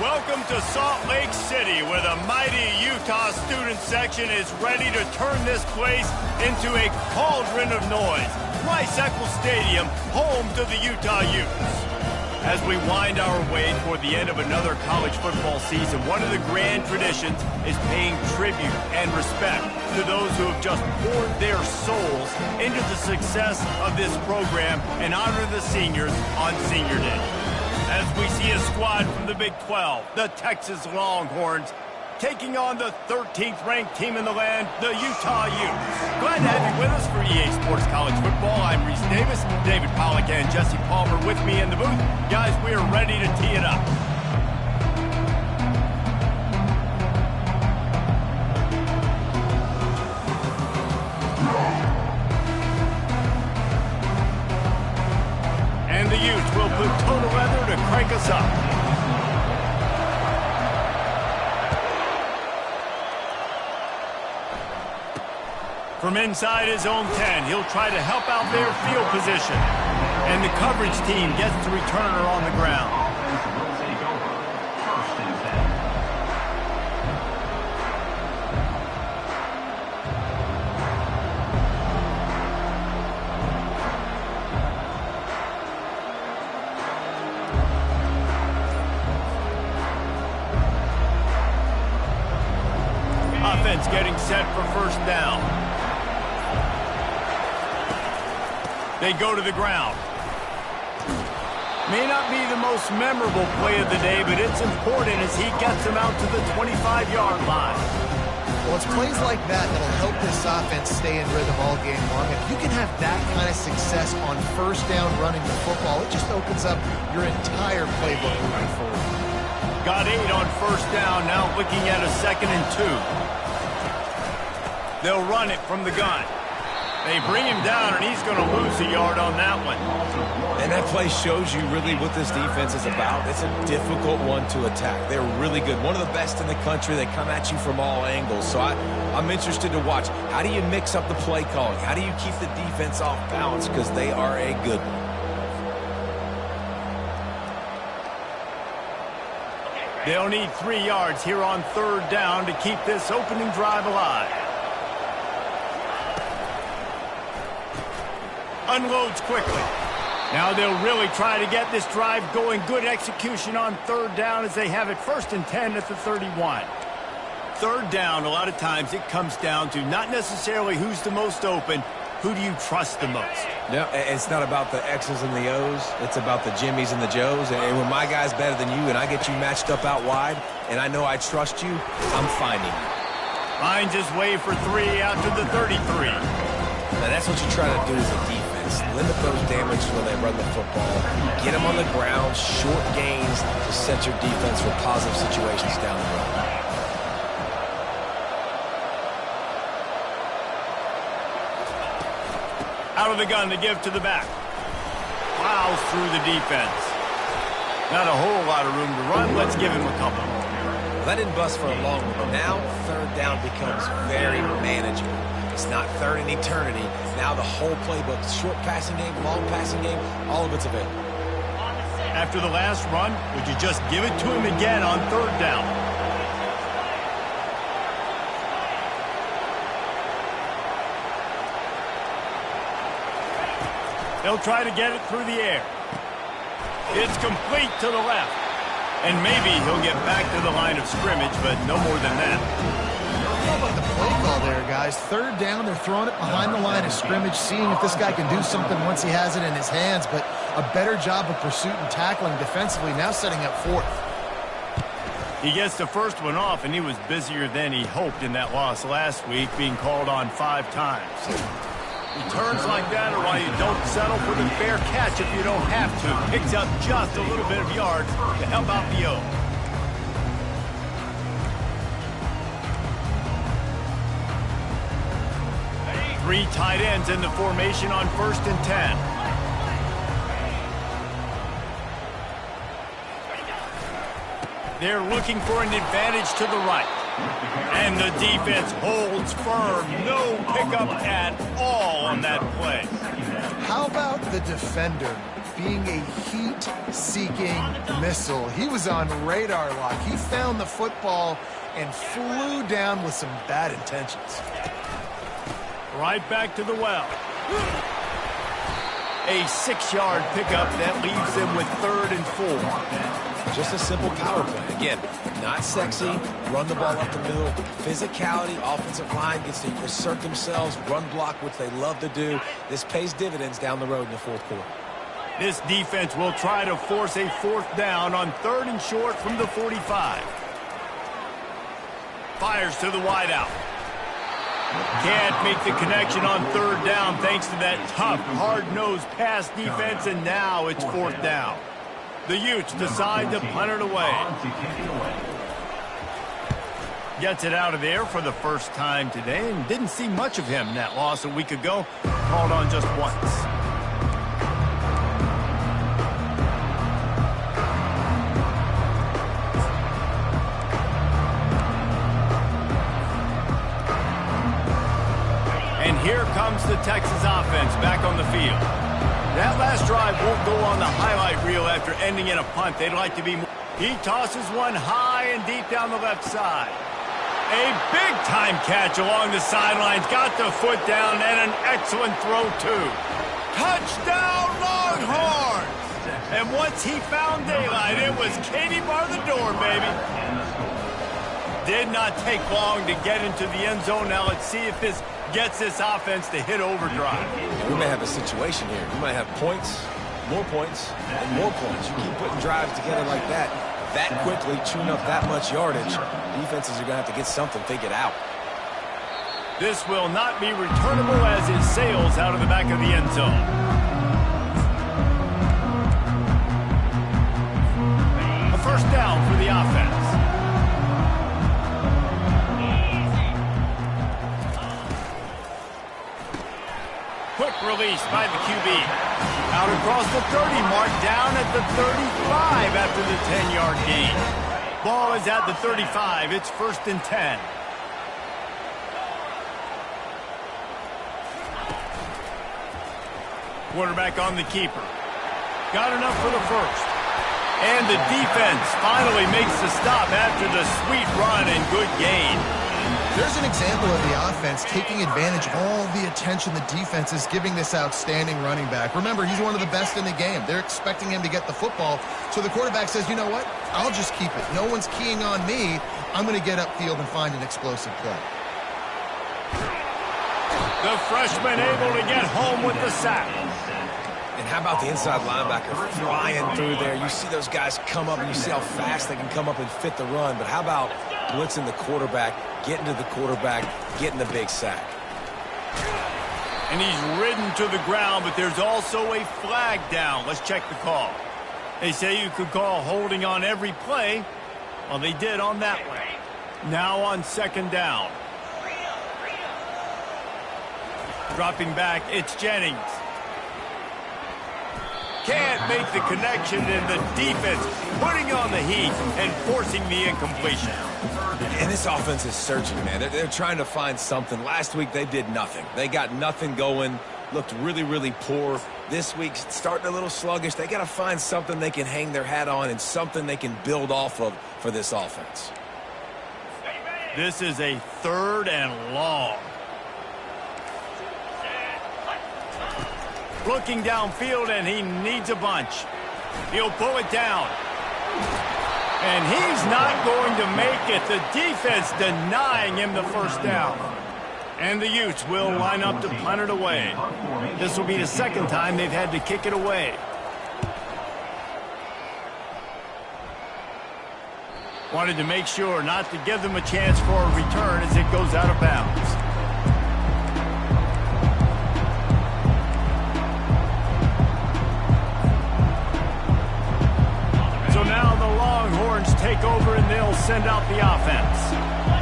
Welcome to Salt Lake City, where the mighty Utah student section is ready to turn this place into a cauldron of noise. Rice-Eccles Stadium, home to the Utah Utes. As we wind our way toward the end of another college football season, one of the grand traditions is paying tribute and respect to those who have just poured their souls into the success of this program and honor the seniors on Senior Day. As we see a squad from the Big 12, the Texas Longhorns, taking on the 13th-ranked team in the land, the Utah Utes. Glad to have you with us for EA Sports College Football. I'm Reese Davis, David Pollack and Jesse Palmer with me in the booth. Guys, we are ready to tee it up. And the Utes will put total leather to crank us up. From inside his own 10, he'll try to help out their field position. And the coverage team gets the returner on the ground. Offense getting set for first down. They go to the ground. May not be the most memorable play of the day, but it's important as he gets them out to the 25-yard line. Well, it's plays like that that'll help this offense stay in rhythm all game long. If you can have that kind of success on first down running the football, it just opens up your entire playbook moving forward. Got 8 on first down, now looking at a 2nd and 2. They'll run it from the gun. They bring him down, and he's going to lose a yard on that one. And that play shows you really what this defense is about. It's a difficult one to attack. They're really good. One of the best in the country. They come at you from all angles. So I'm interested to watch. How do you mix up the play calling? How do you keep the defense off balance? Because they are a good one. They'll need 3 yards here on third down to keep this opening drive alive. Unloads quickly. Now they'll really try to get this drive going. Good execution on third down as they have it 1st and 10 at the 31. Third down, a lot of times it comes down to not necessarily who's the most open, who do you trust the most? Yeah, it's not about the X's and the O's. It's about the Jimmies and the Joes. And when my guy's better than you and I get you matched up out wide and I know I trust you, I'm finding you. Finds his way for 3 out to the 33. Now that's what you try to do as a defense. Limit those damages when they run the football. Get them on the ground, short gains to set your defense for positive situations down the road. Out of the gun to give to the back. Plows through the defense. Not a whole lot of room to run. Let's give him a couple. Well, that didn't bust for a long one, but now third down becomes very manageable. It's not third in eternity. Now the whole playbook, short passing game, long passing game, all of it's available. After the last run, would you just give it to him again on third down? They'll try to get it through the air. It's complete to the left. And maybe he'll get back to the line of scrimmage, but no more than that. How about the play call there, guys? Third down, they're throwing it behind the line of scrimmage, seeing if this guy can do something once he has it in his hands, but a better job of pursuit and tackling defensively, now setting up 4th. He gets the first one off, and he was busier than he hoped in that loss last week, being called on 5 times. Returns like that are why you don't settle for the fair catch if you don't have to. Picks up just a little bit of yards to help out the O. Three tight ends in the formation on 1st and 10. They're looking for an advantage to the right. And the defense holds firm. No pickup at all on that play. How about the defender being a heat-seeking missile. He was on radar lock. He found the football and flew down with some bad intentions. Right back to the well. A 6-yard pickup that leaves them with 3rd and 4. Just a simple power play. Again, not sexy, run the ball up the middle. Physicality, offensive line gets to assert themselves, run block, which they love to do. This pays dividends down the road in the 4th quarter. This defense will try to force a 4th down on 3rd and short from the 45. Fires to the wideout. Can't make the connection on 3rd down thanks to that tough, hard-nosed pass defense, and now it's 4th down. The Utes decide to punt it away. Gets it out of there for the first time today, and didn't see much of him in that loss a week ago. Called on just once. And here comes the Texas offense back on the field. That last drive won't go on the highlight reel after ending in a punt. They'd like to be more. He tosses one high and deep down the left side. A big-time catch along the sidelines. Got the foot down and an excellent throw, too. Touchdown, Longhorns! And once he found daylight, it was Katie bar the door, baby. Did not take long to get into the end zone. Now let's see if this gets this offense to hit overdrive. We may have a situation here. We might have points, and more points. You keep putting drives together like that quickly, chewing up that much yardage, defenses are going to have to get something figured out. This will not be returnable as it sails out of the back of the end zone. A 1st down for the offense. Quick release by the QB. Out across the 30 mark, down at the 35 after the 10-yard gain. Ball is at the 35. It's 1st and 10. Quarterback on the keeper. Got enough for the 1st. And the defense finally makes the stop after the sweet run and good gain. There's an example of the offense taking advantage of all the attention the defense is giving this outstanding running back. Remember, he's one of the best in the game. They're expecting him to get the football. So the quarterback says, you know what? I'll just keep it. No one's keying on me. I'm going to get upfield and find an explosive play. The freshman able to get home with the sack. And how about the inside linebacker flying through there? You see those guys come up, and you see how fast they can come up and fit the run. But how about blitzing the quarterback, getting to the quarterback, getting the big sack? And he's ridden to the ground, but there's also a flag down. Let's check the call. They say you could call holding on every play. Well, they did on that one. Now on 2nd down. Dropping back, it's Jennings. Can't make the connection, and the defense putting on the heat and forcing the incompletion. And this offense is searching, man. They're trying to find something. Last week, they did nothing. They got nothing going, looked really, really poor. This week, starting a little sluggish. They got to find something they can hang their hat on and something they can build off of for this offense. This is a 3rd and long. Looking downfield, and he needs a bunch. He'll pull it down. And he's not going to make it. The defense denying him the 1st down. And the Utes will line up to punt it away. This will be the 2nd time they've had to kick it away. Wanted to make sure not to give them a chance for a return as it goes out of bounds. So now the Longhorns take over and they'll send out the offense.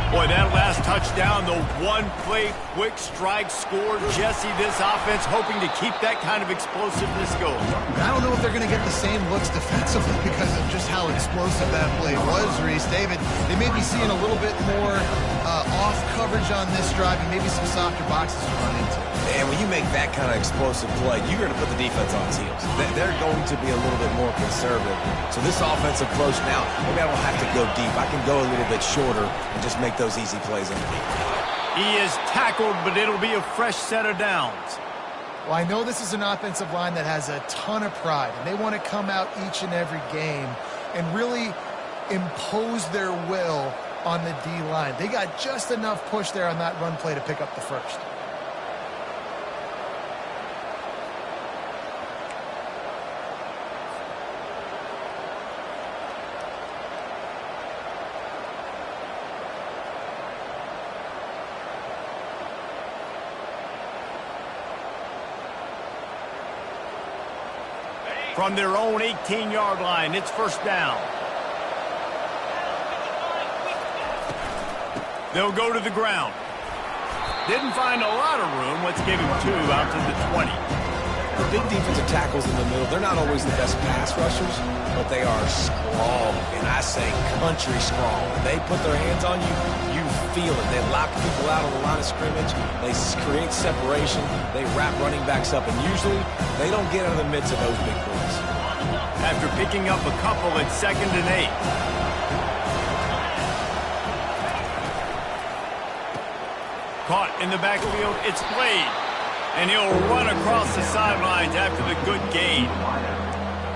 Boy, that last touchdown, the one-play quick strike score. Jesse, this offense hoping to keep that kind of explosiveness going. I don't know if they're going to get the same looks defensively because of just how explosive that play was, Reese. David, they may be seeing a little bit more off coverage on this drive and maybe some softer boxes to run into. And when you make that kind of explosive play, you're going to put the defense on its heels. They're going to be a little bit more conservative. So this offensive approach now, maybe I don't have to go deep. I can go a little bit shorter and just make those easy plays underneath. He is tackled, but it'll be a fresh set of downs. Well, I know this is an offensive line that has a ton of pride, and they want to come out each and every game and really impose their will on the D-line. They got just enough push there on that run play to pick up the first. From their own 18-yard line, it's first down. They'll go to the ground. Didn't find a lot of room. Let's give him 2 out to the 20. The big defensive tackles in the middle, they're not always the best pass rushers, but they are strong, and I say country strong. When they put their hands on you, you feel it. They lock people out on the line of scrimmage. They create separation. They wrap running backs up, and usually they don't get out of the midst of those big boys. After picking up a couple, it's 2nd and 8. Caught in the backfield, it's Blade. And he'll run across the sidelines after the good gain.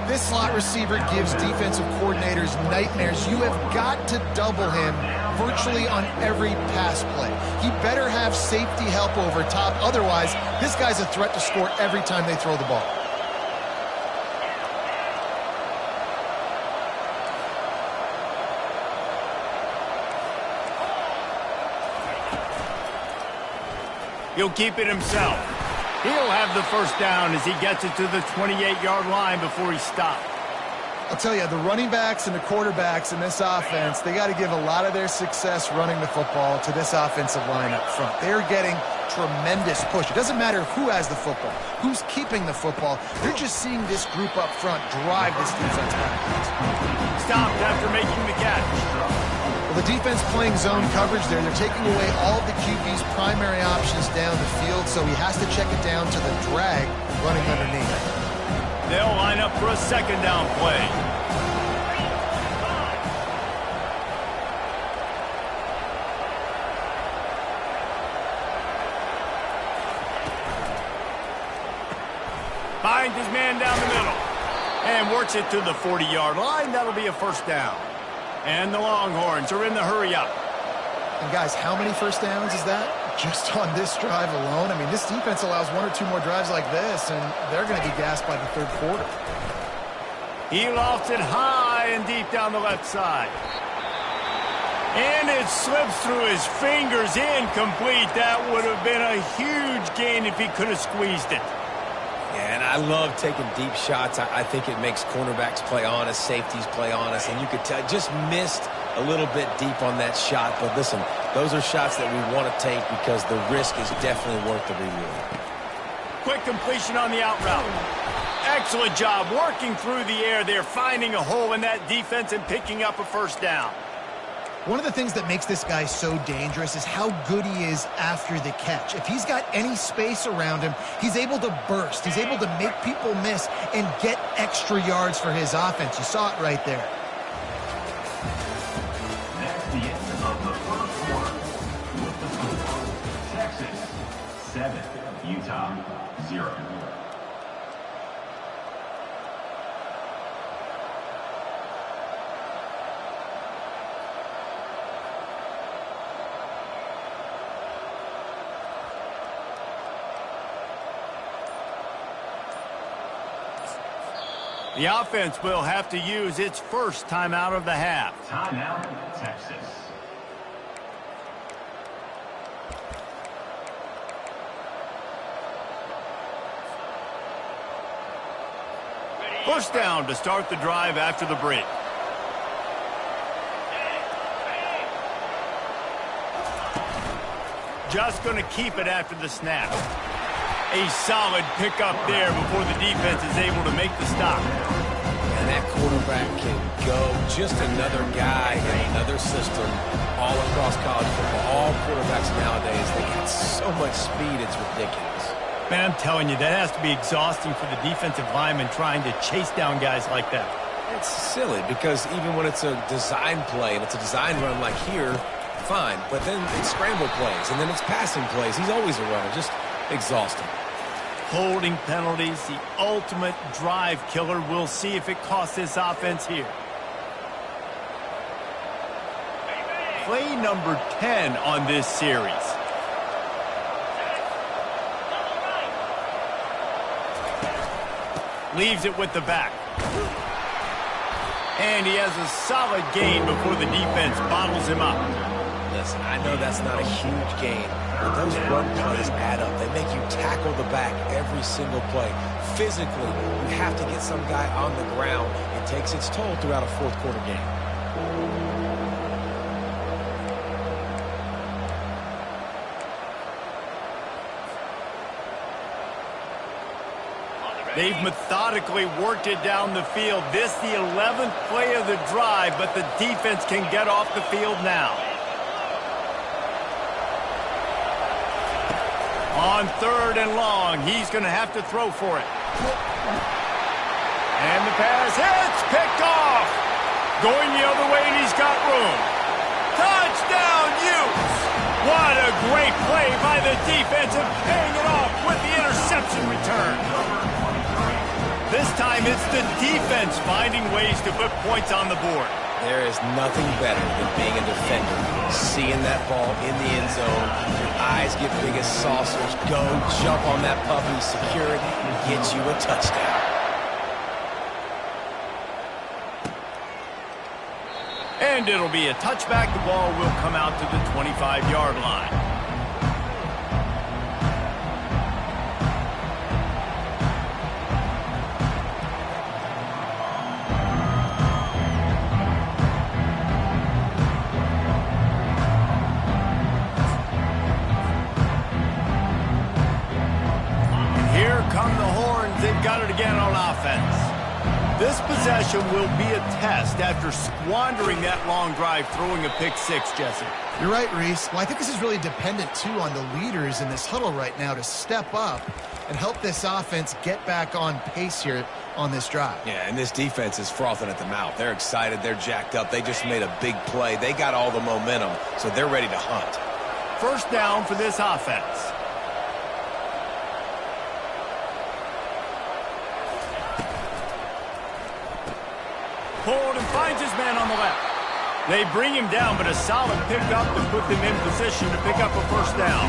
This slot receiver gives defensive coordinators nightmares. You have got to double him virtually on every pass play. He better have safety help over top. Otherwise, this guy's a threat to score every time they throw the ball. He'll keep it himself. He'll have the first down as he gets it to the 28-yard line before he stopped. I'll tell you, the running backs and the quarterbacks in this offense, they got to give a lot of their success running the football to this offensive line up front. They're getting tremendous push. It doesn't matter who has the football, who's keeping the football. They're just seeing this group up front drive this defense backwards. Stopped after making the catch. Well, the defense playing zone coverage there. They're taking away all the QB's primary options down the field, so he has to check it down to the drag running underneath. They'll line up for a 2nd down play. Finds his man down the middle and works it to the 40-yard line. That'll be a first down. And the Longhorns are in the hurry-up. And, guys, how many first downs is that? Just on this drive alone? I mean, this defense allows 1 or 2 more drives like this, and they're going to be gassed by the 3rd quarter. He lofts it high and deep down the left side. And it slips through his fingers, incomplete. That would have been a huge gain if he could have squeezed it. Yeah, and I love taking deep shots. I think it makes cornerbacks play honest, safeties play honest, and you could tell just missed a little bit deep on that shot. But listen, those are shots that we want to take because the risk is definitely worth the reward. Quick completion on the out route. Excellent job working through the air there, finding a hole in that defense and picking up a first down. One of the things that makes this guy so dangerous is how good he is after the catch. If he's got any space around him, he's able to burst. He's able to make people miss and get extra yards for his offense. You saw it right there. That's the end of the first quarter. With the score, Texas 7, Utah 0. The offense will have to use its first timeout of the half. Timeout, Texas. First down to start the drive after the break. Just going to keep it after the snap. A solid pickup there before the defense is able to make the stop. And that quarterback can go. Just another guy in another system all across college football. All quarterbacks nowadays, they got so much speed, it's ridiculous. Man, I'm telling you, that has to be exhausting for the defensive lineman trying to chase down guys like that. It's silly because even when it's a design play and it's a design run like here, fine. But then it's scramble plays and then it's passing plays. He's always a runner. Just exhausting. Holding penalties, the ultimate drive killer. We'll see if it costs this offense here. Play number 10 on this series. Leaves it with the back. And he has a solid gain before the defense bottles him up. Listen, I know that's not a huge gain, but those run plays add up. They make you tackle the back every single play. Physically, you have to get some guy on the ground. It takes its toll throughout a fourth quarter game. They've methodically worked it down the field. This the 11th play of the drive, but the defense can get off the field now. On 3rd and long, he's going to have to throw for it. And the pass hits, picked off. Going the other way, and he's got room. Touchdown, Utes! What a great play by the defense and paying it off with the interception return. This time it's the defense finding ways to put points on the board. There is nothing better than being a defender. Seeing that ball in the end zone, your eyes get big as saucers. Go, jump on that puppy, secure it, and get you a touchdown. And it'll be a touchback. The ball will come out to the 25-yard line. Got it again on offense. This possession will be a test after squandering that long drive, throwing a pick six, Jesse. You're right, Reese. Well, I think this is really dependent, too, on the leaders in this huddle right now to step up and help this offense get back on pace here on this drive. Yeah, and this defense is frothing at the mouth. They're excited. They're jacked up. They just made a big play. They got all the momentum, so they're ready to hunt. First down for this offense. Pulled and finds his man on the left. They bring him down, but a solid pickup to put them in position to pick up a first down.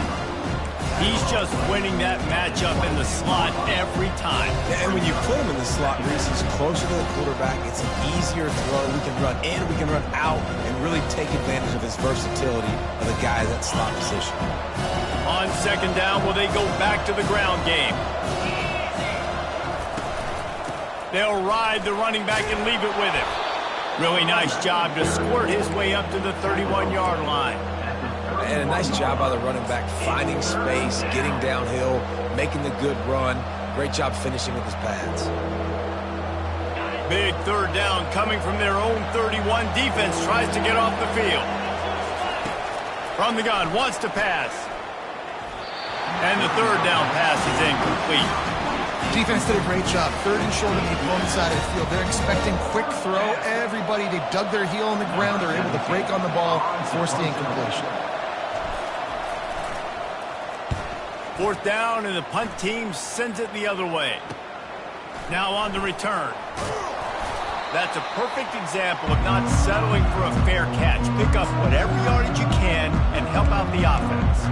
He's just winning that matchup in the slot every time. And when you put him in the slot, Reese, he's closer to the quarterback. It's an easier throw. We can run in, we can run out, and really take advantage of his versatility of the guy at that slot position. On second down, will they go back to the ground game? They'll ride the running back and leave it with him. Really nice job to squirt his way up to the 31-yard line. And a nice job by the running back, finding space, getting downhill, making the good run. Great job finishing with his pads. Big third down coming from their own 31. Defense tries to get off the field. From the gun, wants to pass. And the third down pass is incomplete. Defense did a great job. 3rd and short on the opponent's side of the field. They're expecting quick throw. Everybody, they dug their heel on the ground. They're able to break on the ball and force the incompletion. 4th down, and the punt team sends it the other way. Now on the return. That's a perfect example of not settling for a fair catch. Pick up whatever yardage you can and help out the offense.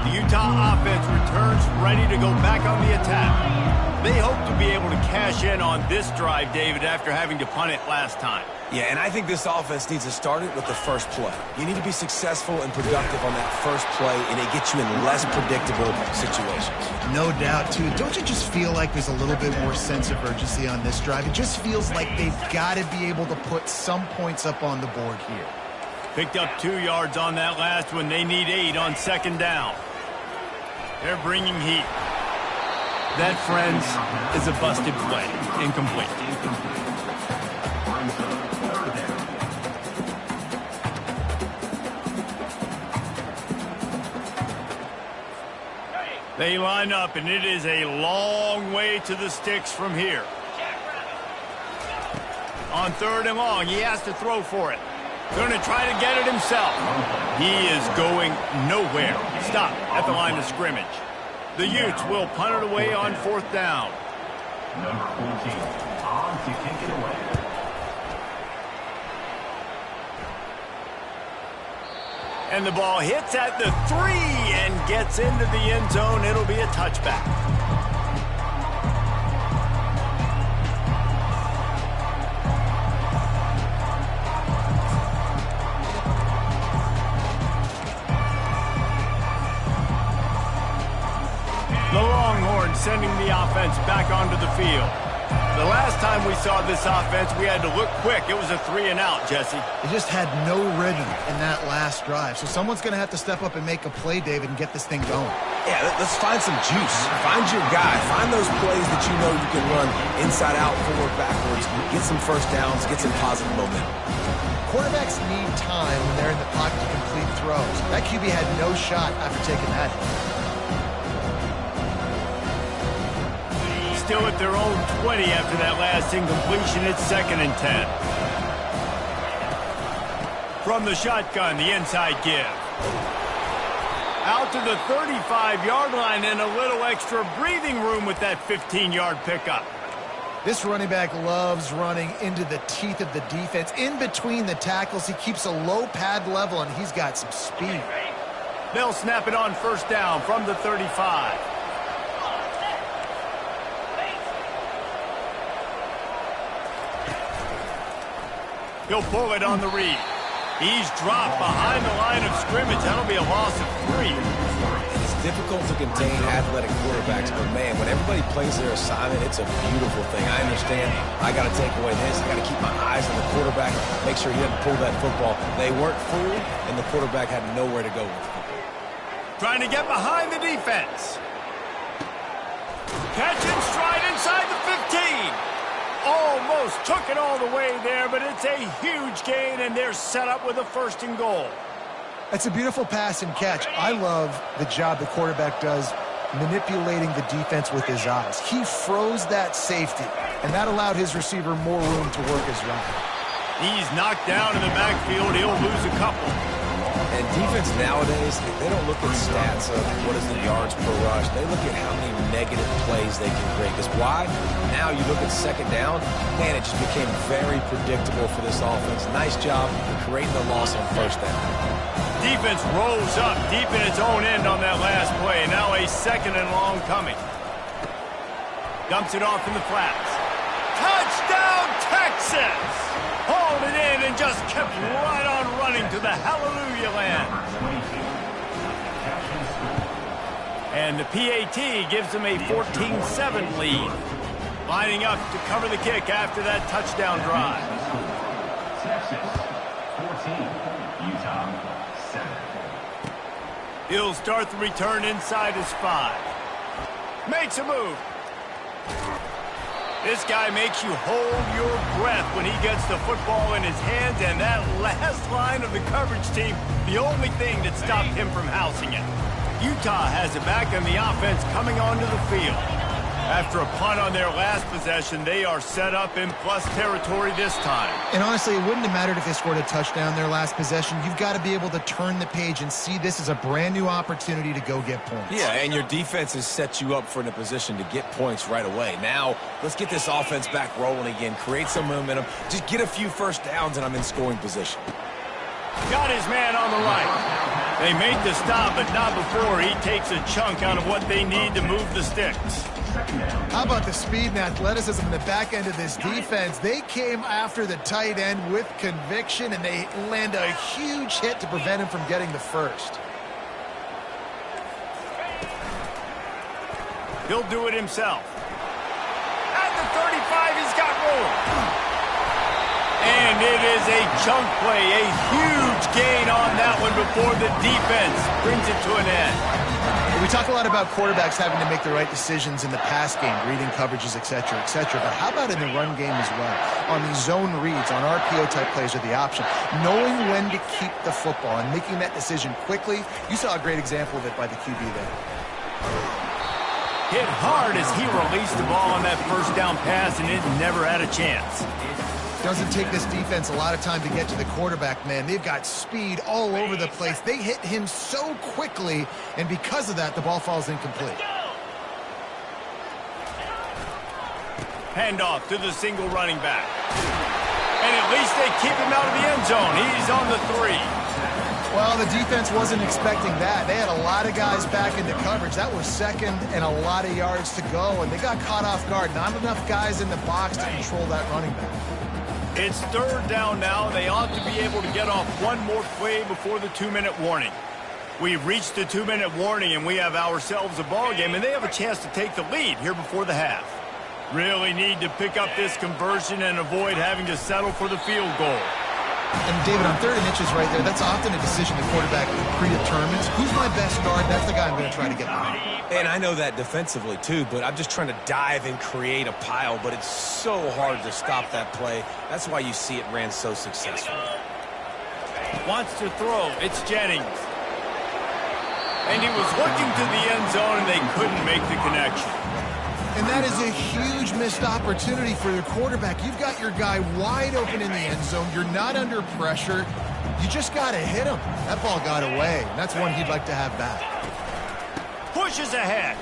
The Utah offense returns ready to go back on the attack. They hope to be able to cash in on this drive, David, after having to punt it last time. Yeah, and I think this offense needs to start it with the first play. You need to be successful and productive on that first play, and it gets you in less predictable situations. No doubt, too. Don't you just feel like there's a little bit more sense of urgency on this drive? It just feels like they've got to be able to put some points up on the board here. Picked up 2 yards on that last one. They need 8 on second down. They're bringing heat. That, friends, is a busted play. Incomplete. They line up, and it is a long way to the sticks from here. On 3rd and long, he has to throw for it. Going to try to get it himself. He is going nowhere. Stop at the line of scrimmage. The Utes will punt it away on 4th down. Number 14, on to kick it away. And the ball hits at the 3 and gets into the end zone. It'll be a touchback. The Longhorns sending the offense back onto the field. The last time we saw this offense, we had to look quick. It was a 3-and-out, Jesse. They just had no rhythm in that last drive. So someone's going to have to step up and make a play, David, and get this thing going. Yeah, let's find some juice. Find your guy. Find those plays that you know you can run inside out, forward, backwards. Get some first downs. Get some positive momentum. Quarterbacks need time when they're in the pocket to complete throws. That QB had no shot after taking that hit. Still at their own 20 after that last incompletion. It's 2nd and 10. From the shotgun, the inside give. Out to the 35-yard line and a little extra breathing room with that 15-yard pickup. This running back loves running into the teeth of the defense. In between the tackles, he keeps a low pad level, and he's got some speed. They'll snap it on 1st down from the 35. He'll pull it on the read. He's dropped behind the line of scrimmage. That'll be a loss of 3. It's difficult to contain athletic quarterbacks, but man, when everybody plays their assignment, it's a beautiful thing. I understand I got to take away this. I got to keep my eyes on the quarterback, make sure he doesn't pull that football. They weren't fooled, and the quarterback had nowhere to go with it. Trying to get behind the defense. Catch and stride inside the 15. Almost took it all the way there, but it's a huge gain, and they're set up with a 1st and goal. That's a beautiful pass and catch. I love the job the quarterback does manipulating the defense with his eyes. He froze that safety, and that allowed his receiver more room to work his route. He's knocked down in the backfield. He'll lose a couple. And defense nowadays, they don't look at stats of what is the yards per rush. They look at how many negative plays they can create. Because why? Now you look at 2nd down, man, it just became very predictable for this offense. Nice job creating the loss on 1st down. Defense rolls up deep in its own end on that last play. Now a 2nd and long coming. Dumps it off in the flats. Touchdown, Texas! Hauled it in and just kept right on running to the hallelujah land. And the PAT gives them a 14-7 lead. Lining up to cover the kick after that touchdown drive. Texas 14, Utah 7. He'll start the return inside his 5. Makes a move. This guy makes you hold your breath when he gets the football in his hands, and that last line of the coverage team, the only thing that stopped him from housing it. Utah has it back, and the offense coming onto the field. After a punt on their last possession, they are set up in plus territory this time. And honestly, it wouldn't have mattered if they scored a touchdown their last possession. You've got to be able to turn the page and see this as a brand new opportunity to go get points. Yeah, and your defense has set you up for in a position to get points right away. Now, let's get this offense back rolling again, create some momentum, just get a few first downs, and I'm in scoring position. Got his man on the right. They made the stop, but not before he takes a chunk out of what they need to move the sticks. How about the speed and athleticism in the back end of this defense? They came after the tight end with conviction, and they land a huge hit to prevent him from getting the first. He'll do it himself. At the 35, he's got room. And it is a chunk play, a huge gain on that one before the defense brings it to an end. We talk a lot about quarterbacks having to make the right decisions in the pass game, reading coverages, et cetera, but how about in the run game as well? On these zone reads, on RPO-type plays or the option, knowing when to keep the football and making that decision quickly. You saw a great example of it by the QB there. Hit hard as he released the ball on that first down pass, and it never had a chance. Doesn't take this defense a lot of time to get to the quarterback, man. They've got speed all over the place. They hit him so quickly, and because of that, the ball falls incomplete. Handoff to the single running back. And at least they keep him out of the end zone. He's on the 3. Well, the defense wasn't expecting that. They had a lot of guys back into coverage. That was second and a lot of yards to go, and they got caught off guard. Not enough guys in the box to control that running back. It's third down now. They ought to be able to get off one more play before the 2-minute warning. We've reached the 2-minute warning, and we have ourselves a ball game, and they have a chance to take the lead here before the half. Really need to pick up this conversion and avoid having to settle for the field goal. And, David, on 3rd and inches right there, that's often a decision the quarterback predetermines. Who's my best guard? That's the guy I'm going to try to get behind. And I know that defensively, too, but I'm just trying to dive and create a pile, but it's so hard to stop that play. That's why you see it ran so successfully. Wants to throw. It's Jennings. And he was looking to the end zone, and they couldn't make the connection. And that is a huge missed opportunity for their quarterback. You've got your guy wide open in the end zone. You're not under pressure. You just got to hit him. That ball got away, and that's one he'd like to have back. Pushes ahead.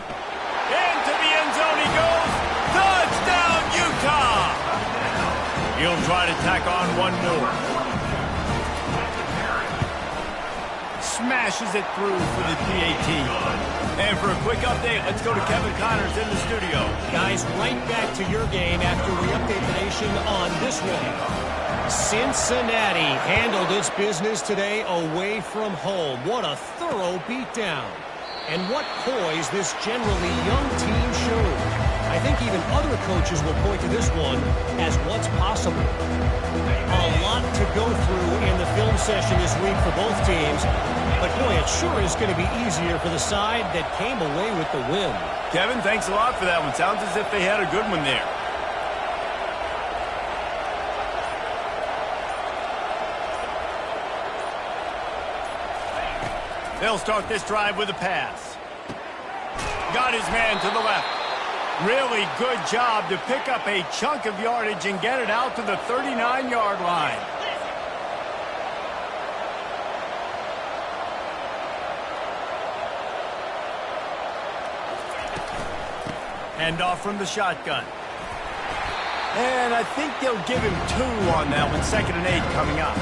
Into the end zone he goes. Touchdown, Utah! He'll try to tack on one more. Smashes it through for the PAT. And for a quick update, let's go to Kevin Connors in the studio. Guys, right back to your game after we update the nation on this one. Cincinnati handled its business today away from home. What a thorough beatdown. And what poise this generally young team showed. I think even other coaches will point to this one as what's possible. A lot to go through in the film session this week for both teams. But, boy, it sure is going to be easier for the side that came away with the win. Kevin, thanks a lot for that one. Sounds as if they had a good one there. They'll start this drive with a pass. Got his man to the left. Really good job to pick up a chunk of yardage and get it out to the 39-yard line. Handoff from the shotgun. And I think they'll give him 2 on that one. 2nd and 8 coming up.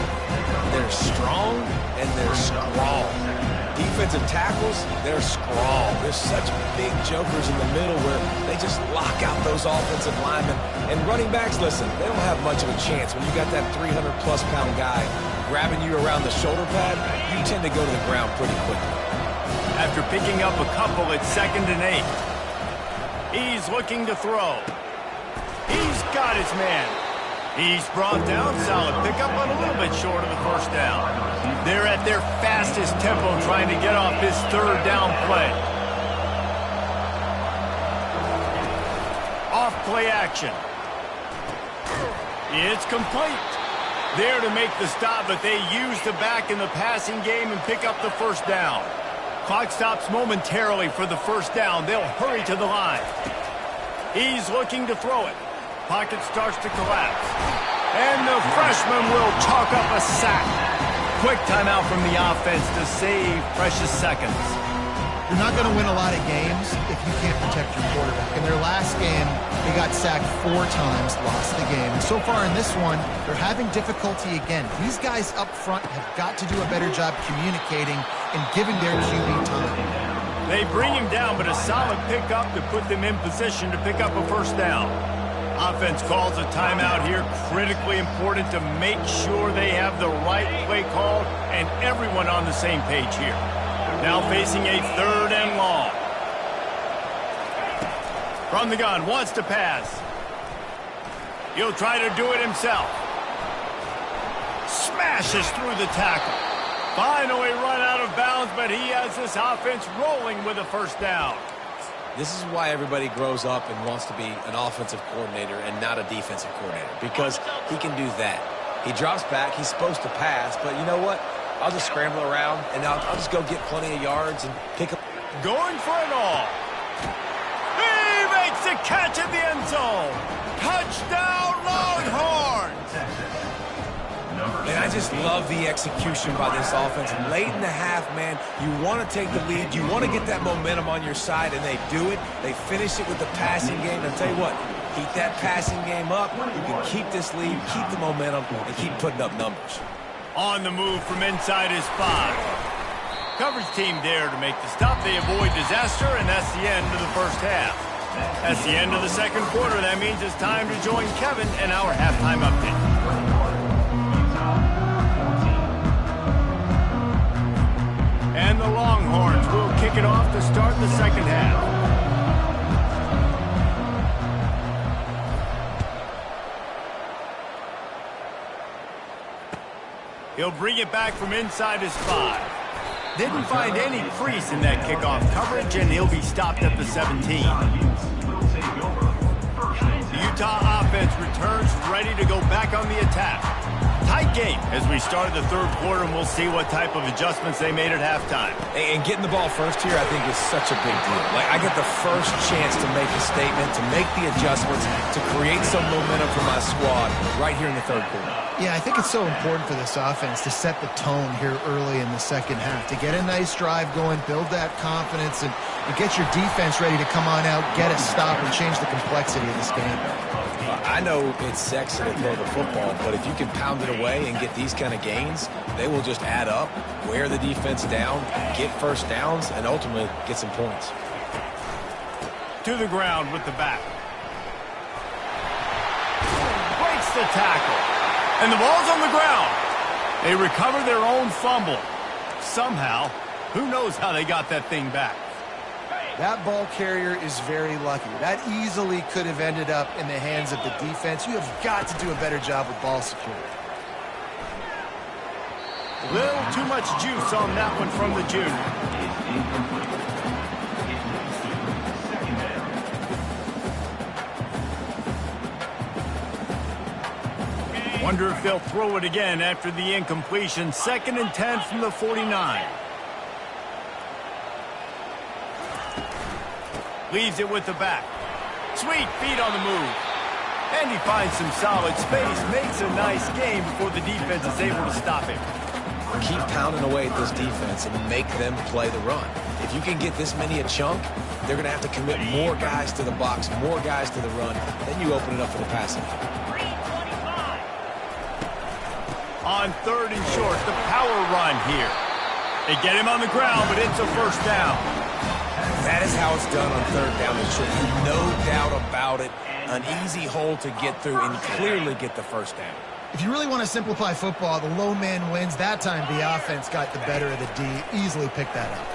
They're strong and they're scrawl. Defensive tackles, they're scrawl. There's such big jokers in the middle where they just lock out those offensive linemen. And running backs, listen, they don't have much of a chance. When you got that 300-plus pound guy grabbing you around the shoulder pad, you tend to go to the ground pretty quickly. After picking up a couple, it's 2nd and 8. He's looking to throw. He's got his man. He's brought down. Solid pickup, but a little bit short of the first down. They're at their fastest tempo trying to get off this 3rd down play. Off play action. It's complete. There to make the stop, but they use the back in the passing game and pick up the first down. Clock stops momentarily for the first down. They'll hurry to the line. He's looking to throw it. Pocket starts to collapse. And the freshman will chalk up a sack. Quick timeout from the offense to save precious seconds. You're not going to win a lot of games if you can't protect your quarterback. In their last game, they got sacked 4 times, lost the game. And so far in this one, they're having difficulty again. These guys up front have got to do a better job communicating and giving their QB time. They bring him down, but a solid pickup to put them in position to pick up a first down. Offense calls a timeout here. Critically important to make sure they have the right play call and everyone on the same page here. Now facing a 3rd and long. From the gun, wants to pass. He'll try to do it himself. Smashes through the tackle. Finally run out of bounds, but he has this offense rolling with a first down. This is why everybody grows up and wants to be an offensive coordinator and not a defensive coordinator, because he can do that. He drops back. He's supposed to pass, but you know what? I'll just scramble around, and I'll just go get plenty of yards and pick up. Going for it all. zone. Touchdown, Longhorns! And I just love the execution by this offense. Late in the half, man, you want to take the lead. You want to get that momentum on your side, and they do it. They finish it with the passing game. And I'll tell you what, keep that passing game up. You can keep this lead, keep the momentum, and keep putting up numbers. On the move from inside his 5. Coverage team there to make the stop. They avoid disaster, and that's the end of the first half. That's the end of the second quarter. That means it's time to join Kevin in our halftime update. And the Longhorns will kick it off to start the second half. He'll bring it back from inside his 5. Didn't find any crease in that kickoff coverage, and he'll be stopped at the 17. The Utah offense returns ready to go back on the attack. Tight game as we started the third quarter, and we'll see what type of adjustments they made at halftime. And getting the ball first here, I think, is such a big deal. Like, I get the first chance to make a statement, to make the adjustments, to create some momentum for my squad right here in the third quarter. Yeah, I think it's so important for this offense to set the tone here early in the second half, to get a nice drive going, build that confidence, and get your defense ready to come on out, get a stop, and change the complexity of this game. I know it's sexy to throw the football, but if you can pound it away and get these kind of gains, they will just add up, wear the defense down, get first downs, and ultimately get some points. To the ground with the back. Breaks the tackle. And the ball's on the ground. They recover their own fumble. Somehow, who knows how they got that thing back. That ball carrier is very lucky. That easily could have ended up in the hands of the defense. You have got to do a better job with ball security. Little too much juice on that one from the junior. Wonder if they'll throw it again after the incompletion. 2nd and 10 from the 49. Leaves it with the back. Sweet feet on the move. And he finds some solid space. Makes a nice game before the defense is able to stop him. Keep pounding away at this defense and make them play the run. If you can get this many a chunk, they're going to have to commit more guys to the box, more guys to the run. Then you open it up for the passing. On 3rd and short, the power run here. They get him on the ground, but it's a first down. That is how it's done on 3rd down and short. No doubt about it. An easy hole to get through and clearly get the first down. If you really want to simplify football, the low man wins. That time the offense got the better of the D. Easily picked that up.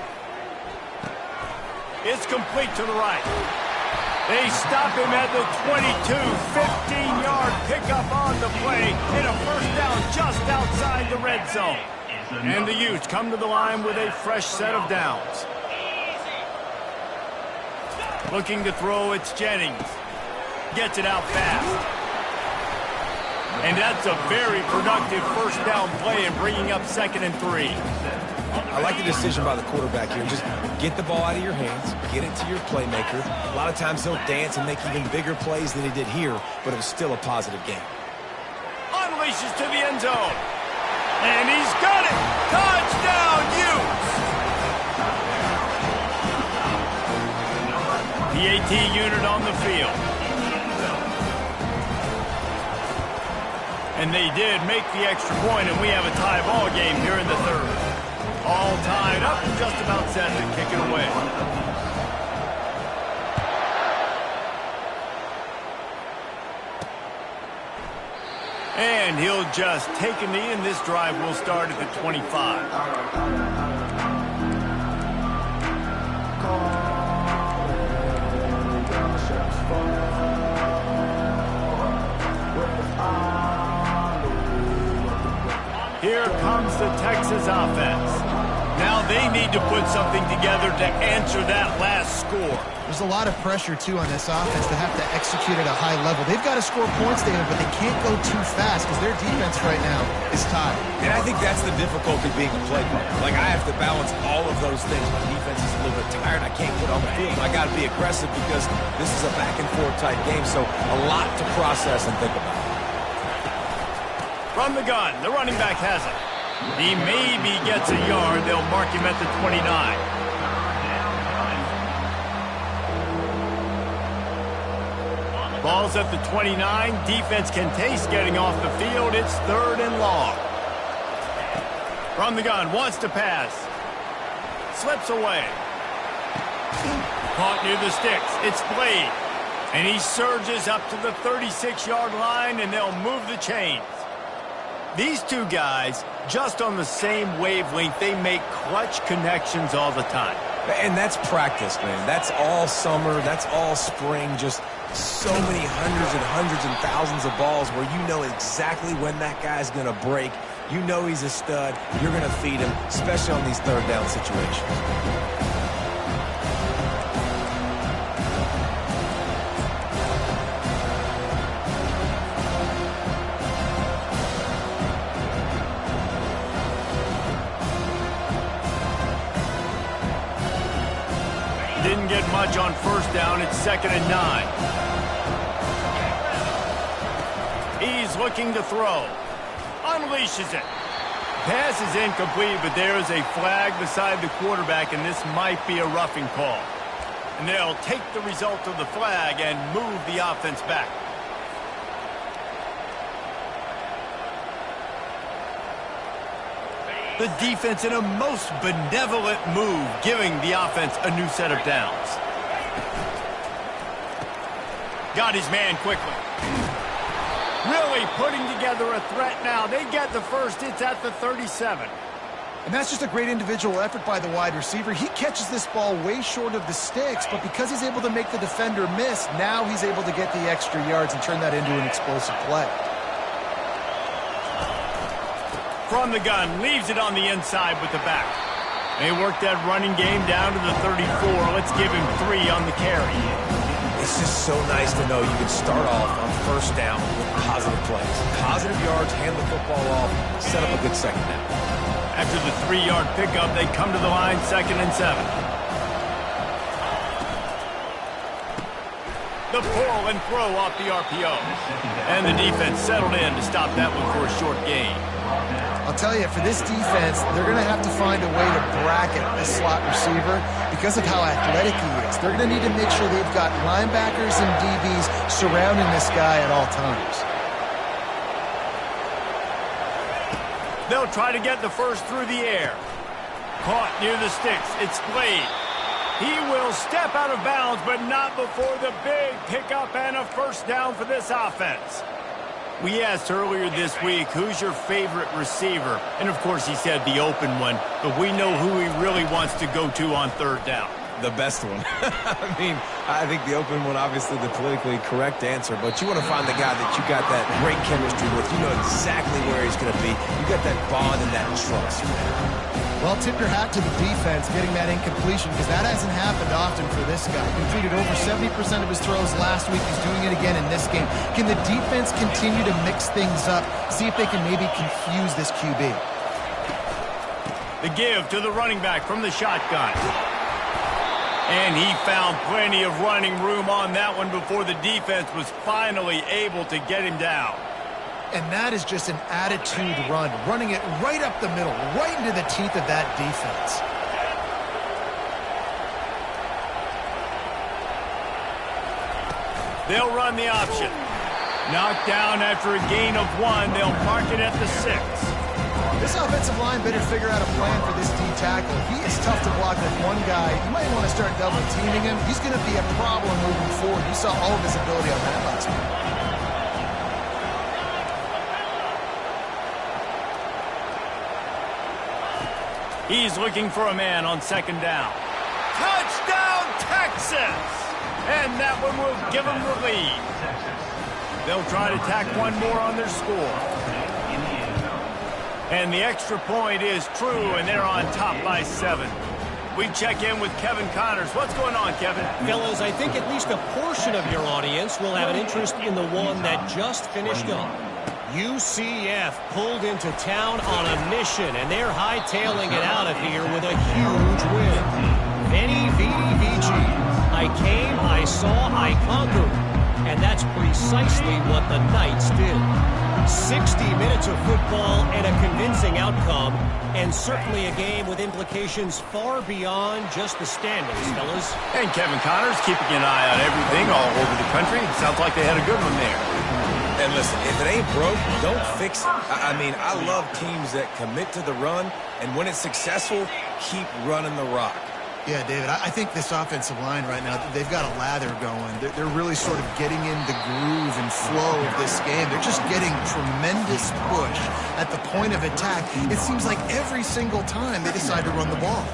It's complete to the right. They stop him at the 22. 15-yard pickup on the play. And a first down just outside the red zone. And the Utes come to the line with a fresh set of downs. Looking to throw, it's Jennings. Gets it out fast. And that's a very productive first down play and bringing up 2nd and 3. I like the decision by the quarterback here. Just get the ball out of your hands, get it to your playmaker. A lot of times he'll dance and make even bigger plays than he did here, but it was still a positive game. Unleashes to the end zone. And he's got it. Touchdown, Utes. The AT unit on the field. And they did make the extra point, and we have a tie ball game here in the 3rd. All tied up and just about set to kick it away. And he'll just take a knee, and this drive will start at the 25. Here comes the Texas offense. Now they need to put something together to answer that last score. There's a lot of pressure, too, on this offense to have to execute at a high level. They've got to score points, David, but they can't go too fast because their defense right now is tired. And I think that's the difficulty being a play caller. Like, I have to balance all of those things. My defense is a little bit tired. I can't get on the field. I got to be aggressive because this is a back-and-forth type game, so a lot to process and think about. From the gun, the running back has it. He maybe gets a yard. They'll mark him at the 29. Ball's at the 29. Defense can taste getting off the field. It's 3rd and long. From the gun, wants to pass. Slips away. Caught near the sticks. It's Blade. And he surges up to the 36-yard line, and they'll move the chains. These two guys, just on the same wavelength, they make clutch connections all the time. And that's practice, man. That's all summer. That's all spring. Just so many hundreds and thousands of balls where you know exactly when that guy's going to break. You know he's a stud. You're going to feed him, especially on these third down situations. Didn't get much on first down. It's 2nd and 9. He's looking to throw. Unleashes it. Pass is incomplete, but there is a flag beside the quarterback, and this might be a roughing call. And they'll take the result of the flag and move the offense back. The defense in a most benevolent move, giving the offense a new set of downs. Got his man quickly. Really putting together a threat now. They get the first. It's at the 37. And that's just a great individual effort by the wide receiver. He catches this ball way short of the sticks, but because he's able to make the defender miss, now he's able to get the extra yards and turn that into an explosive play. From the gun, leaves it on the inside with the back. They work that running game down to the 34. Let's give him 3 on the carry. It's just so nice to know you can start off on first down with positive plays. Positive yards, hand the football off, set up a good second down. After the 3-yard pickup, they come to the line, 2nd and 7. The pull and throw off the RPO. And the defense settled in to stop that one for a short gain. I'll tell you, for this defense, they're going to have to find a way to bracket this slot receiver because of how athletic he is. They're going to need to make sure they've got linebackers and DBs surrounding this guy at all times. They'll try to get the first through the air. Caught near the sticks. It's Blade. He will step out of bounds, but not before the big pickup and a first down for this offense. We asked earlier this week, who's your favorite receiver? And, of course, he said the open one, but we know who he really wants to go to on third down. The best one. I mean, I think the open one, obviously the politically correct answer, but you want to find the guy that you got that great chemistry with. You know exactly where he's going to be. You got that bond and that trust. Well, tip your hat to the defense getting that incompletion because that hasn't happened often for this guy. Completed over 70% of his throws last week. He's doing it again in this game. Can the defense continue to mix things up, see if they can maybe confuse this QB? The give to the running back from the shotgun. And he found plenty of running room on that one before the defense was finally able to get him down. And that is just an attitude run, running it right up the middle, right into the teeth of that defense. They'll run the option. Knocked down after a gain of 1. They'll mark it at the 6. This offensive line better figure out a plan for this D tackle. He is tough to block with one guy. You might want to start double teaming him. He's going to be a problem moving forward. You saw all of his ability on that last week. He's looking for a man on 2nd down. Touchdown, Texas! And that one will give them the lead. They'll try to tack one more on their score. And the extra point is true, and they're on top by 7. We check in with Kevin Connors. What's going on, Kevin? Fellas, I think at least a portion of your audience will have an interest in the one that just finished up. UCF pulled into town on a mission, and they're hightailing it out of here with a huge win. Veni, vidi, vici. I came, I saw, I conquered. And that's precisely what the Knights did. 60 minutes of football and a convincing outcome, and certainly a game with implications far beyond just the standings, fellas. And Kevin Connors keeping an eye on everything all over the country. Sounds like they had a good one there. And listen, if it ain't broke, don't fix it. I mean, I love teams that commit to the run, and when it's successful, keep running the rock. Yeah, David, I think this offensive line right now, they've got a lather going. They're really sort of getting in the groove and flow of this game. They're just getting tremendous push at the point of attack. It seems like every single time they decide to run the ball.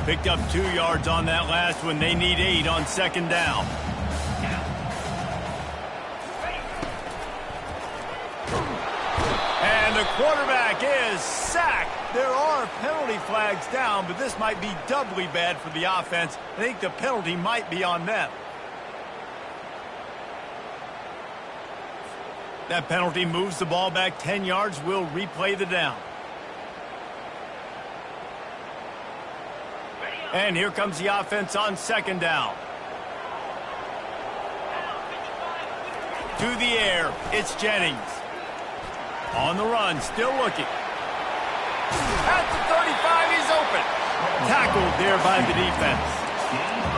Picked up 2 yards on that last one. They need 8 on second down. And the quarterback is sacked. There are penalty flags down, but this might be doubly bad for the offense. I think the penalty might be on them. That penalty moves the ball back 10 yards. We'll replay the down. And here comes the offense on second down. To the air, it's Jennings. On the run, still looking. At the 35, he's open. Tackled there by the defense.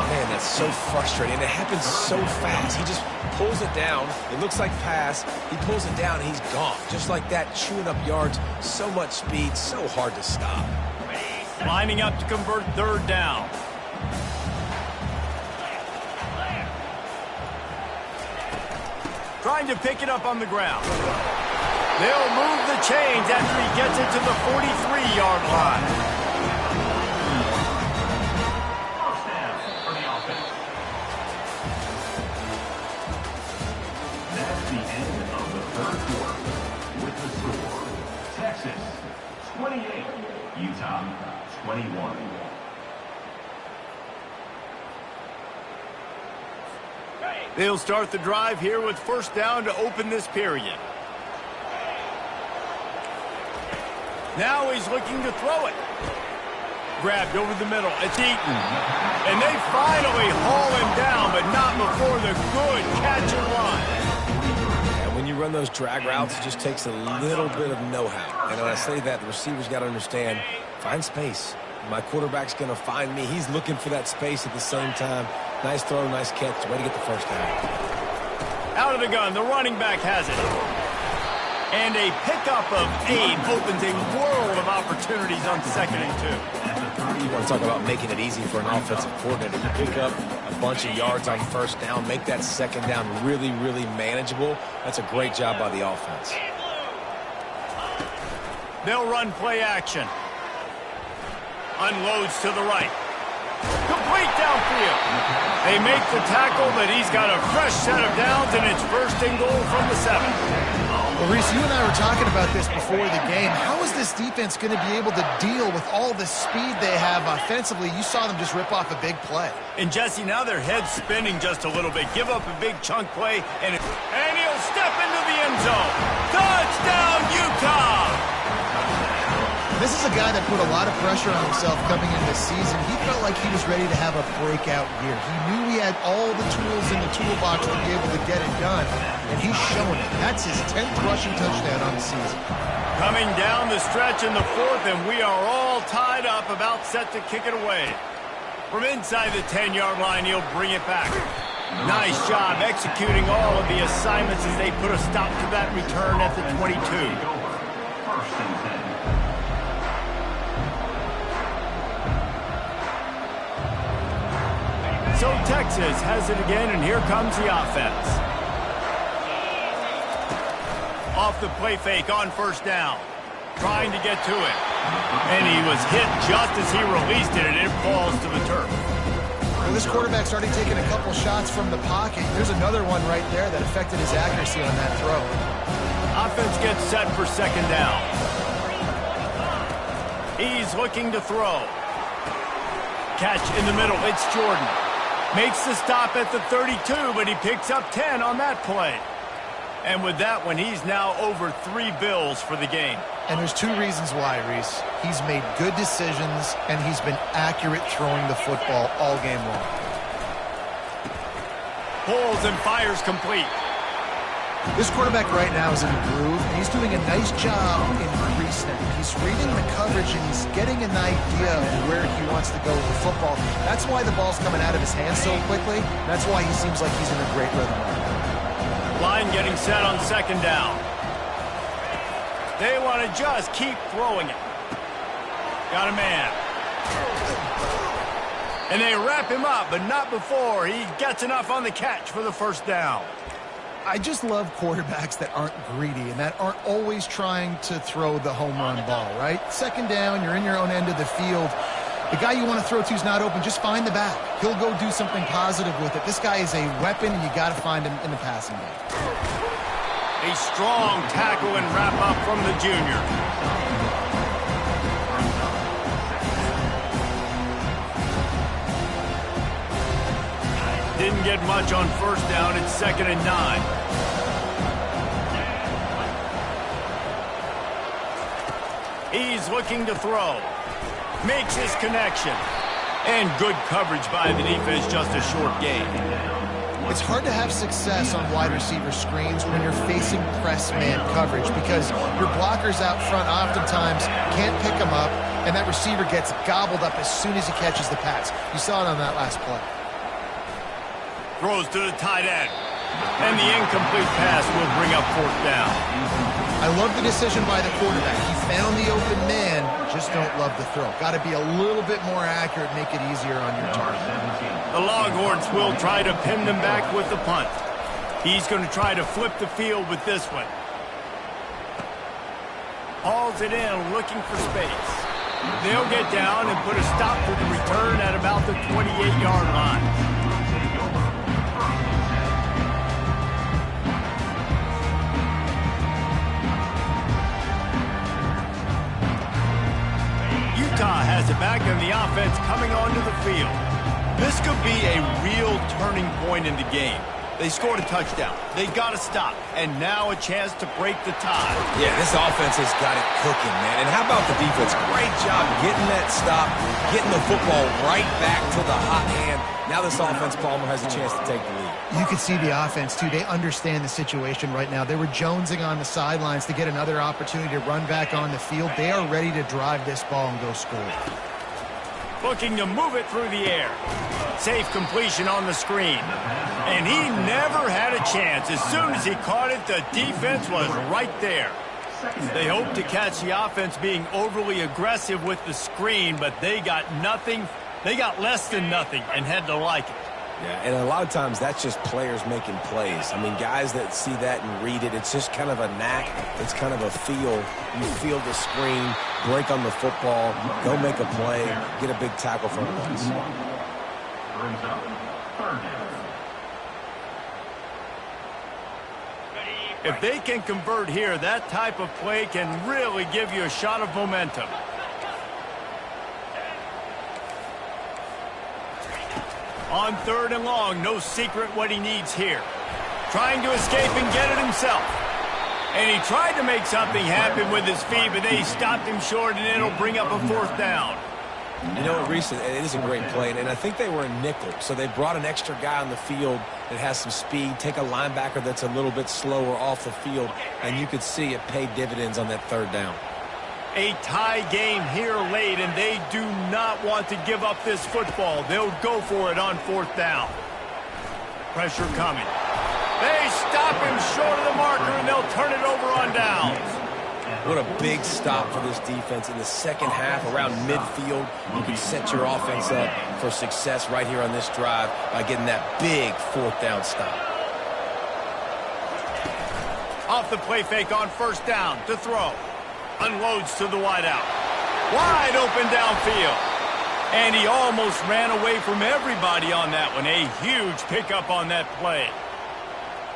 Man, that's so frustrating. It happens so fast. He just pulls it down. It looks like pass. He pulls it down, and he's gone. Just like that, chewing up yards. So much speed, so hard to stop. Lining up to convert third down. Trying to pick it up on the ground. They'll move the chains after he gets it to the 43-yard line. First down for the offense. That's the end of the third quarter. With the score, Texas 28, Utah 21. They'll start the drive here with first down to open this period. Now he's looking to throw it. Grabbed over the middle. It's Eaton. And they finally haul him down, but not before the good catch and run. And when you run those drag routes, it just takes a little bit of know-how. And when I say that, the receiver's got to understand, find space. My quarterback's going to find me. He's looking for that space at the same time. Nice throw, nice catch. Way to get the first down. Out of the gun, the running back has it. And a pickup of 8 opens a world of opportunities on 2nd and 2. You want to talk about making it easy for an offensive coordinator. You pick up a bunch of yards on first down, make that second down really, really manageable. That's a great job by the offense. They'll run play action. Unloads to the right. Complete downfield. They make the tackle, but he's got a fresh set of downs, and it's first and goal from the 7. Well, Reese, you and I were talking about this before the game. How is this defense going to be able to deal with all the speed they have offensively? You saw them just rip off a big play. And, Jesse, now their head's spinning just a little bit. Give up a big chunk play, and he'll step into the end zone. Touchdown, Utah! This is a guy that put a lot of pressure on himself coming into this season. He felt like he was ready to have a breakout year. He knew he had all the tools in the toolbox to be able to get it done, and he's shown it. That's his 10th rushing touchdown on the season. Coming down the stretch in the 4th, and we are all tied up, about set to kick it away. From inside the 10-yard line, he'll bring it back. Nice job executing all of the assignments as they put a stop to that return at the 22. First and 10. So Texas has it again, and here comes the offense. Off the play fake on first down. Trying to get to it. And he was hit just as he released it, and it falls to the turf. Well, this quarterback's already taken a couple shots from the pocket. There's another one right there that affected his accuracy on that throw. Offense gets set for second down. He's looking to throw. Catch in the middle. It's Jordan. Makes the stop at the 32, but he picks up 10 on that play. And with that one, he's now over 3 bills for the game. And there's 2 reasons why, Reese. He's made good decisions, and he's been accurate throwing the football all game long. Pulls and fires complete. This quarterback right now is in a groove, and he's doing a nice job in pre-snap. He's reading the coverage, and he's getting an idea of where he wants to go with the football. That's why the ball's coming out of his hands so quickly. That's why he seems like he's in a great rhythm. Line getting set on second down. They want to just keep throwing it. Got a man. And they wrap him up, but not before he gets enough on the catch for the first down. I just love quarterbacks that aren't greedy and that aren't always trying to throw the home run ball, right? Second down, you're in your own end of the field. The guy you want to throw to is not open. Just find the back. He'll go do something positive with it. This guy is a weapon, and you got to find him in the passing game. A strong tackle and wrap up from the junior. Didn't get much on first down. It's 2nd and 9. He's looking to throw. Makes his connection. And good coverage by the defense, just a short gain. It's hard to have success on wide receiver screens when you're facing press man coverage because your blockers out front oftentimes can't pick them up, and that receiver gets gobbled up as soon as he catches the pass. You saw it on that last play. Throws to the tight end. And the incomplete pass will bring up 4th down. I love the decision by the quarterback. He found the open man, just don't love the throw. Got to be a little bit more accurate, make it easier on your target. The Longhorns will try to pin them back with the punt. He's going to try to flip the field with this one. Hauls it in, looking for space. They'll get down and put a stop to the return at about the 28-yard line. Utah has it back and the offense coming onto the field. This could be a real turning point in the game. They scored a touchdown. They got to stop. And now a chance to break the tie. Yeah, this offense has got it cooking, man. And how about the defense? Great job getting that stop, getting the football right back to the hot hand. Now this offense, Palmer, has a chance to take the lead. You can see the offense, too. They understand the situation right now. They were jonesing on the sidelines to get another opportunity to run back on the field. They are ready to drive this ball and go score. Looking to move it through the air. Safe completion on the screen. And he never had a chance. As soon as he caught it, the defense was right there. They hoped to catch the offense being overly aggressive with the screen, but they got nothing. They got less than nothing and had to like it. Yeah, and a lot of times that's just players making plays. I mean, guys that see that and read it, it's just kind of a knack. It's kind of a feel. You feel the screen, break on the football, go make a play, get a big tackle from us. If they can convert here, that type of play can really give you a shot of momentum. On 3rd and long, no secret what he needs here. Trying to escape and get it himself. And he tried to make something happen with his feet, but they stopped him short, and it'll bring up a 4th down. You know, Reese, it is a great play, and I think they were in nickel, so they brought an extra guy on the field that has some speed, take a linebacker that's a little bit slower off the field, and you could see it paid dividends on that 3rd down. A tie game here late, and they do not want to give up this football. They'll go for it on 4th down. Pressure coming. They stop him short of the marker, and they'll turn it over on downs. What a big stop for this defense in the second half around midfield. You can set your offense up for success right here on this drive by getting that big 4th down stop. Off the play fake on 1st down to throw. Unloads to the wideout. Wide open downfield. And he almost ran away from everybody on that one. A huge pickup on that play.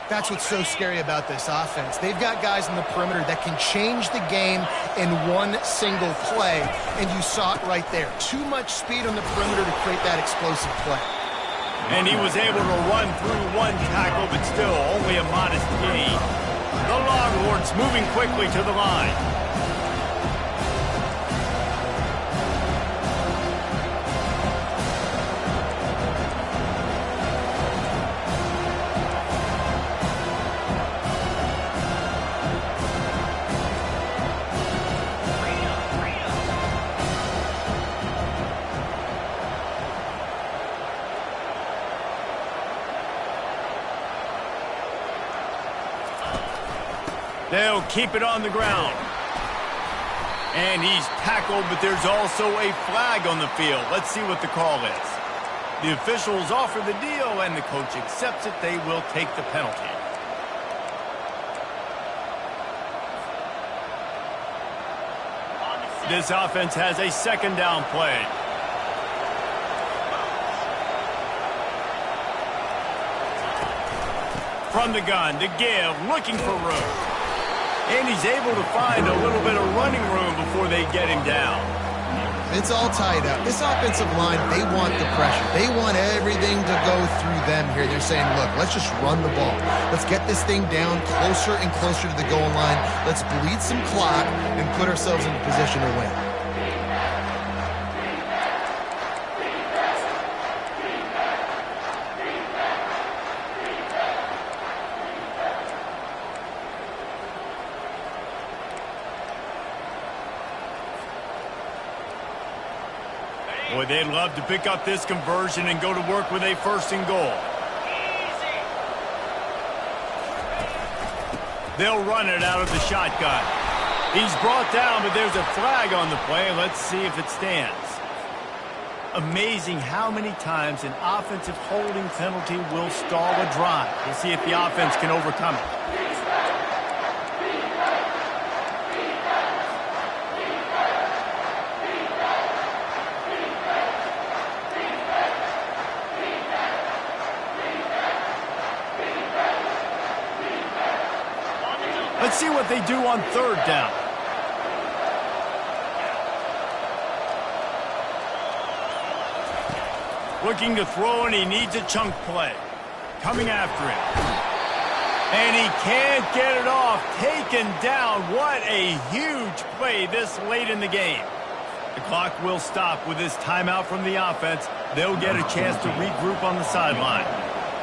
That's what's so scary about this offense. They've got guys in the perimeter that can change the game in one single play, and you saw it right there. Too much speed on the perimeter to create that explosive play. And he was able to run through one tackle, but still only a modest gain. The Longhorns moving quickly to the line. They'll keep it on the ground. And he's tackled, but there's also a flag on the field. Let's see what the call is. The officials offer the deal, and the coach accepts it. They will take the penalty. This offense has a second down play. From the gun to give, looking for room. And he's able to find a little bit of running room before they get him down. It's all tied up. This offensive line, they want the pressure. They want everything to go through them here. They're saying, look, let's just run the ball. Let's get this thing down closer and closer to the goal line. Let's bleed some clock and put ourselves in a position to win. Boy, they'd love to pick up this conversion and go to work with a first and goal. They'll run it out of the shotgun. He's brought down, but there's a flag on the play. Let's see if it stands. Amazing how many times an offensive holding penalty will stall a drive. We'll see if the offense can overcome it. Let's see what they do on third down. Looking to throw, and he needs a chunk play. Coming after him. And he can't get it off. Taken down. What a huge play this late in the game. The clock will stop with this timeout from the offense. They'll get a chance to regroup on the sideline.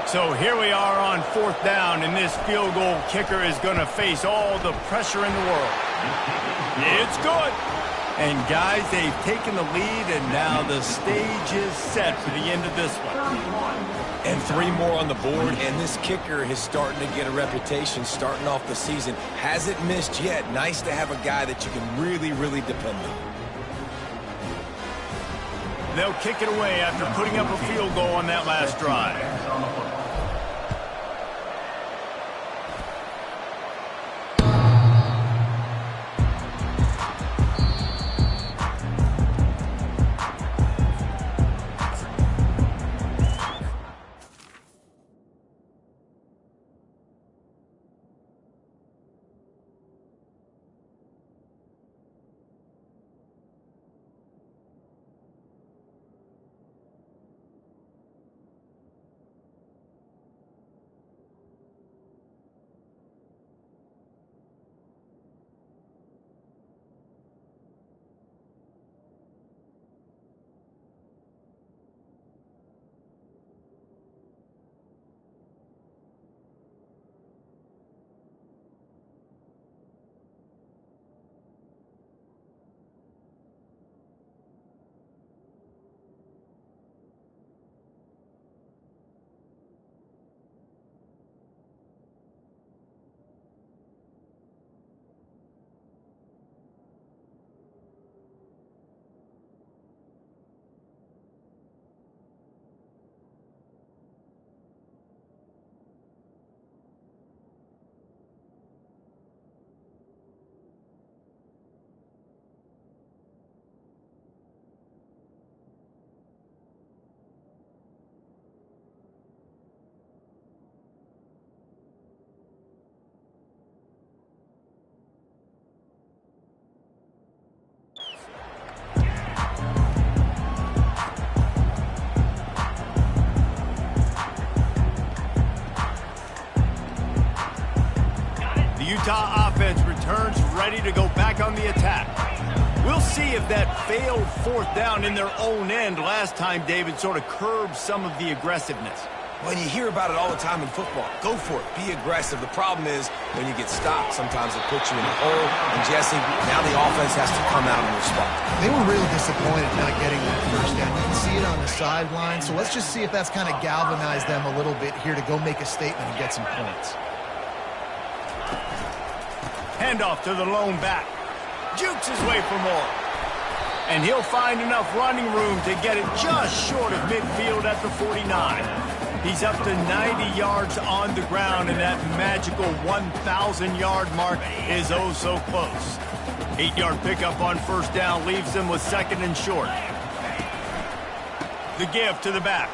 So here we are on fourth down, and this field goal kicker is going to face all the pressure in the world. It's good. And guys, they've taken the lead, and now the stage is set for the end of this one. And 3 more on the board, and this kicker is starting to get a reputation starting off the season. Hasn't missed yet. Nice to have a guy that you can really, really depend on. They'll kick it away after putting up a field goal on that last drive. Utah offense returns ready to go back on the attack. We'll see if that failed fourth down in their own end last time, David, sort of curbed some of the aggressiveness. Well, you hear about it all the time in football. Go for it. Be aggressive. The problem is when you get stopped, sometimes it puts you in a hole. And, Jesse, now the offense has to come out and respond. They were really disappointed not getting that first down. You can see it on the sideline. So let's just see if that's kind of galvanized them a little bit here to go make a statement and get some points. Handoff to the lone back. Jukes his way for more. And he'll find enough running room to get it just short of midfield at the 49. He's up to 90 yards on the ground, and that magical 1,000-yard mark is oh so close. 8-yard pickup on first down leaves them with second and short. The give to the back.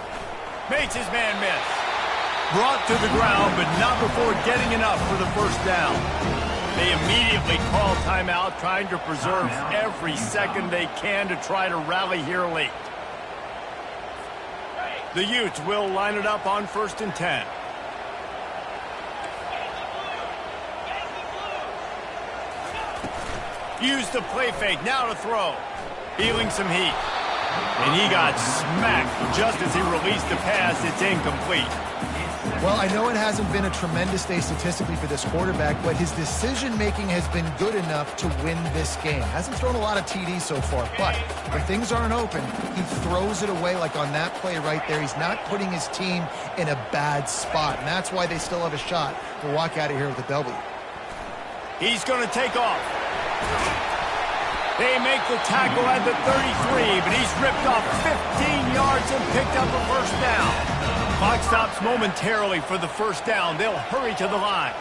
Makes his man miss. Brought to the ground, but not before getting enough for the first down. They immediately call timeout, trying to preserve every second they can to try to rally here late. The Utes will line it up on 1st and 10. Use the play fake, now to throw. Feeling some heat. And he got smacked just as he released the pass. It's incomplete. Well, I know it hasn't been a tremendous day statistically for this quarterback, but his decision-making has been good enough to win this game. Hasn't thrown a lot of TDs so far, but when things aren't open, he throws it away like on that play right there. He's not putting his team in a bad spot, and that's why they still have a shot to walk out of here with a W. He's going to take off. They make the tackle at the 33, but he's ripped off 15 yards and picked up a first down. Clock stops momentarily for the first down. They'll hurry to the line.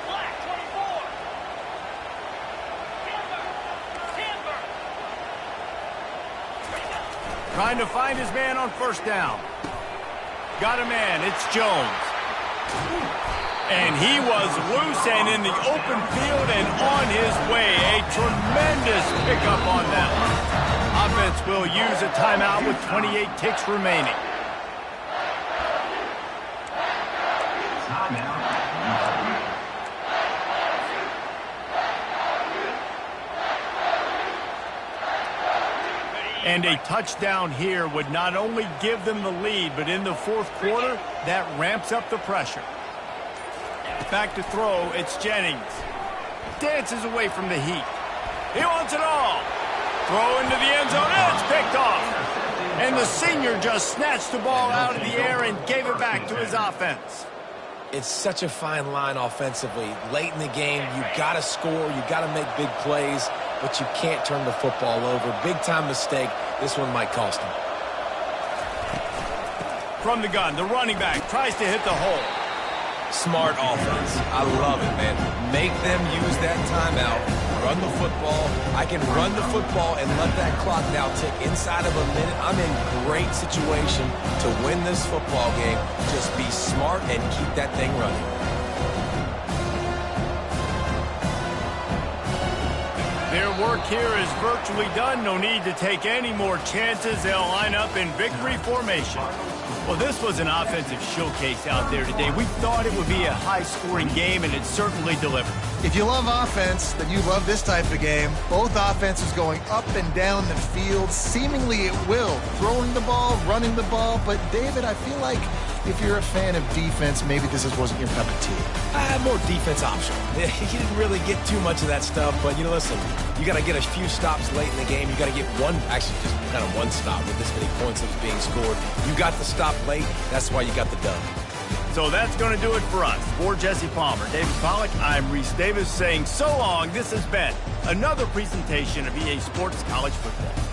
Trying to find his man on first down. Got a man. It's Jones. And he was loose and in the open field and on his way. A tremendous pickup on them. Offense will use a timeout with 28 ticks remaining. And a touchdown here would not only give them the lead, but in the fourth quarter, that ramps up the pressure. Back to throw, it's Jennings. Dances away from the heat. He wants it all. Throw into the end zone, and it's picked off. And the senior just snatched the ball out of the air and gave it back to his offense. It's such a fine line offensively. Late in the game, you got to score, you got to make big plays, but you can't turn the football over. Big-time mistake. This one might cost him. From the gun, the running back tries to hit the hole. Smart offense. I love it, man. Make them use that timeout. Run the football. I can run the football and let that clock now tick inside of a minute. I'm in great situation to win this football game. Just be smart and keep that thing running. Their work here is virtually done. No need to take any more chances. They'll line up in victory formation. Well, this was an offensive showcase out there today. We thought it would be a high-scoring game, and it certainly delivered. If you love offense, then you love this type of game. Both offenses going up and down the field. Seemingly it will. Throwing the ball, running the ball. But, David, I feel like if you're a fan of defense, maybe this wasn't your cup of tea. More defense optional. You didn't really get too much of that stuff, but, listen, you got to get a few stops late in the game. You got to get just kind of one stop with this many points that was being scored. You got the stop late. That's why you got the dub. So that's going to do it for us. For Jesse Palmer, David Pollack, I'm Reese Davis saying so long. This has been another presentation of EA Sports College Football.